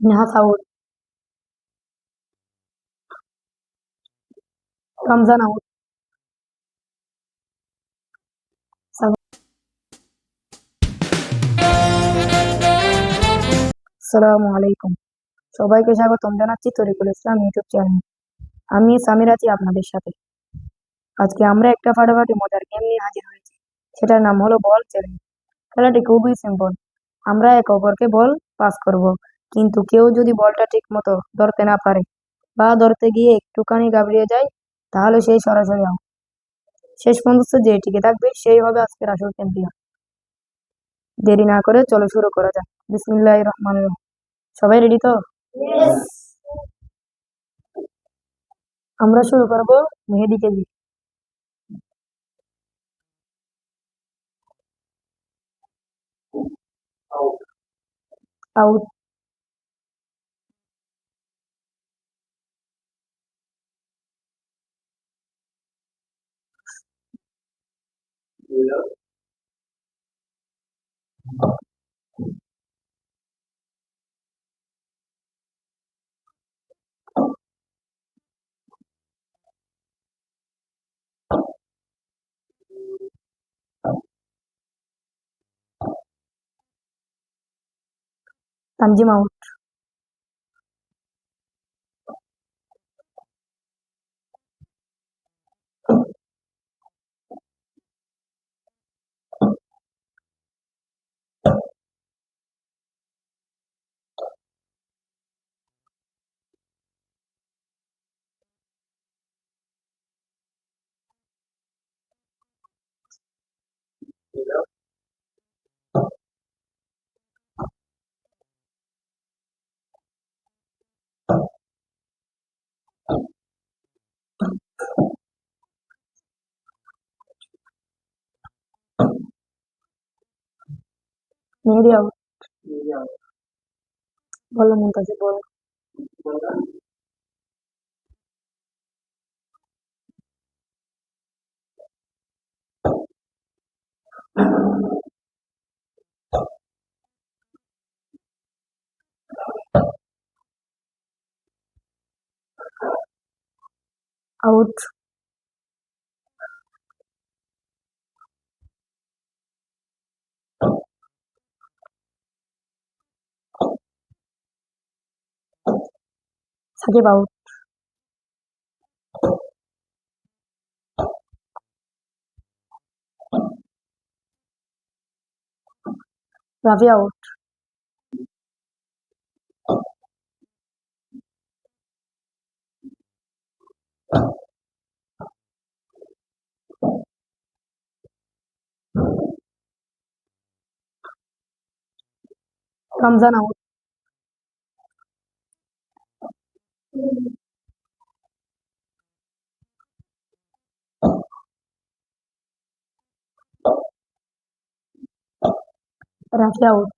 Inha Saud, Ramzan out, আসসালামু আলাইকুম। সবাইকে স্বাগতম জানাচ্ছি তরিকুল ইসলাম ইউটিউব চ্যানেলে। আমি সামির আছি আপনাদের সাথে। আজকে আমরা একটা ফাটাফাটি মজার গেম নিয়ে হাজির হয়েছি। সেটার নাম হলো বল চ্যালেঞ্জ। খেলাটি খুবই সিম্পল। আমরা একে অপরকে বল পাস করব, কিন্তু কেউ যদি বলটা ঠিক মতো ধরতে না পারে বা ধরতে গিয়ে একটুখানি ঘাবড়িয়ে যায়, তাহলে সেই সরাসরি আউট। শেষ পর্যন্ত যে টিকে থাকবে সেই হবে আজকের আসল চ্যাম্পিয়ন। দেরি না করে চলো শুরু করা যাক। বিসমিল্লাহির রহমানির রহিম। সবাই রেডি তো? আমরা শুরু করব মেহেদিকে দিয়ে। Out. Tanzim out. Mehedi out. বলো মুমতাজ, বলো। Out. Sakib out. Rafi out. Ramzan out. Rafi out.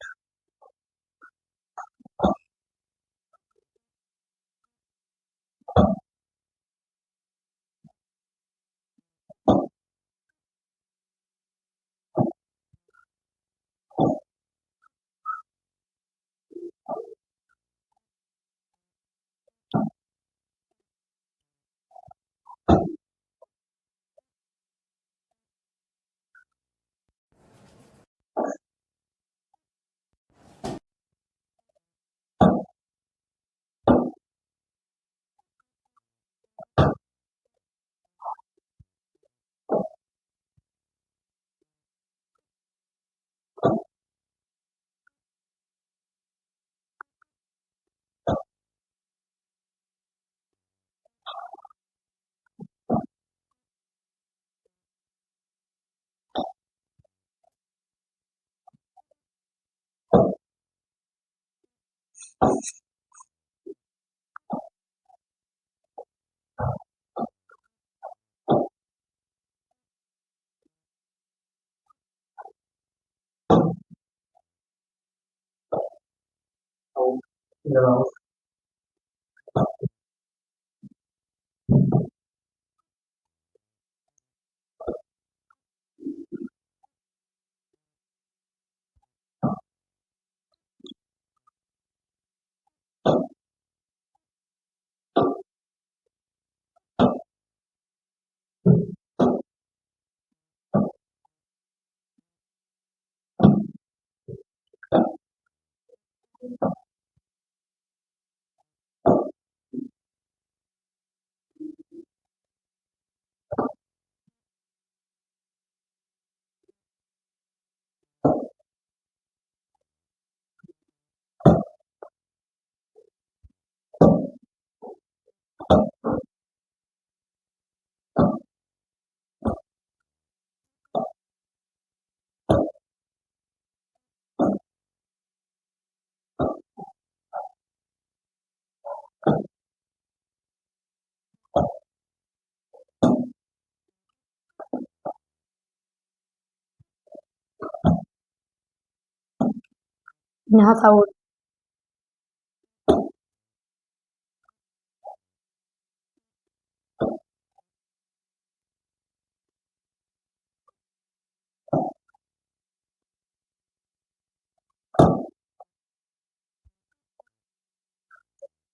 यहाँ साउथ।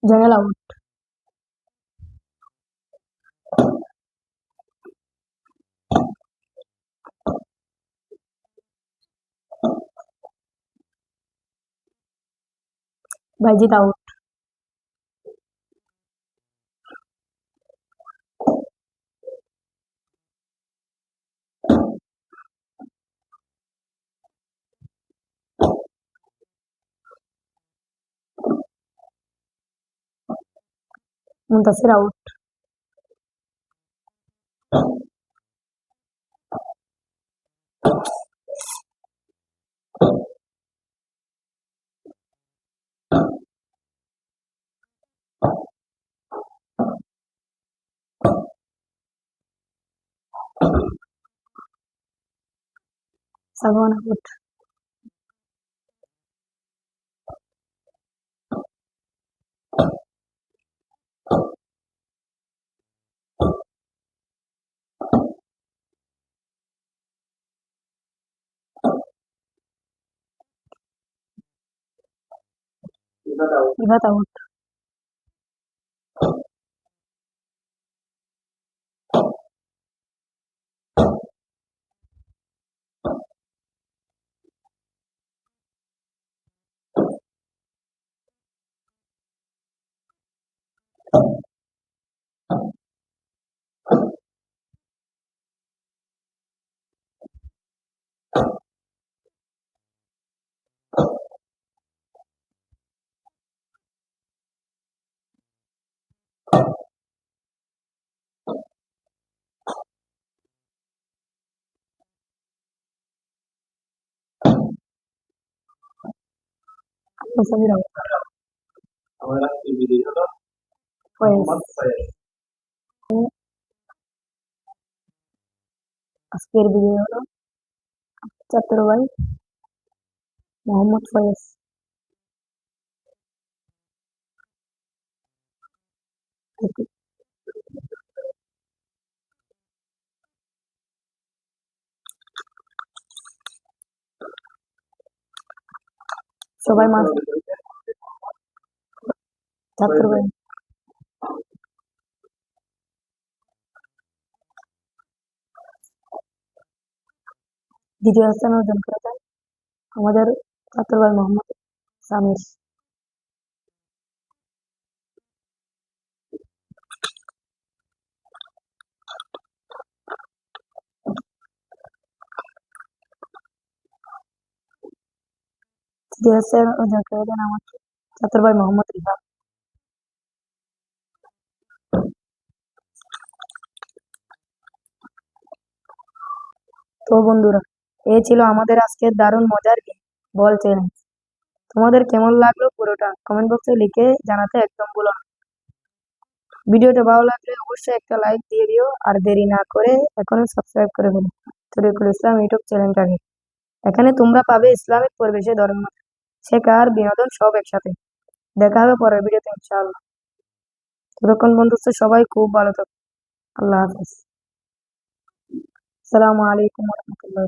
जंगल आउट। बाईजीत आउट। मुंतसिर आउट। सगवान आउट। इबात आउट। मुसविर आउट। फयस। अस्किर बिजोलो। चतुर भाई मोहम्मद फयस। সবাই মাছ। चतुर भाई। দ্বিতীয় স্থান অর্জন করেছেন আমাদের চতুর ভাই মোহাম্মদ সামির। তৃতীয় স্থান অর্জন করেছেন আমাদের চতুর ভাই মোহাম্মদ রিফাত। তো বন্ধুরা, এই ছিল আমাদের আজকের দারুণ মজার গেম বল চ্যালেঞ্জ। তোমাদের কেমন লাগলো পুরোটা কমেন্ট বক্সে লিখে জানাতে একদম ভুলো না। ভিডিওটা ভালো লাগলে অবশ্যই একটা লাইক দিয়ে দিও আর দেরি না করে এখনই সাবস্ক্রাইব করে ফেলো তরিকুল ইসলাম ইউটিউব চ্যানেলটাকে। এখানে তোমরা পাবে ইসলামিক পরিবেশে ধর্ম শেখা আর বিনোদন সব একসাথে। দেখা হবে পরের ভিডিওতে ইনশাআল্লাহ। ততক্ষণ বন্ধুত্ব সবাই খুব ভালো থাকো। আল্লাহ হাফেজ। আসসালামু আলাইকুম ওয়া রাহমাতুল্লাহি।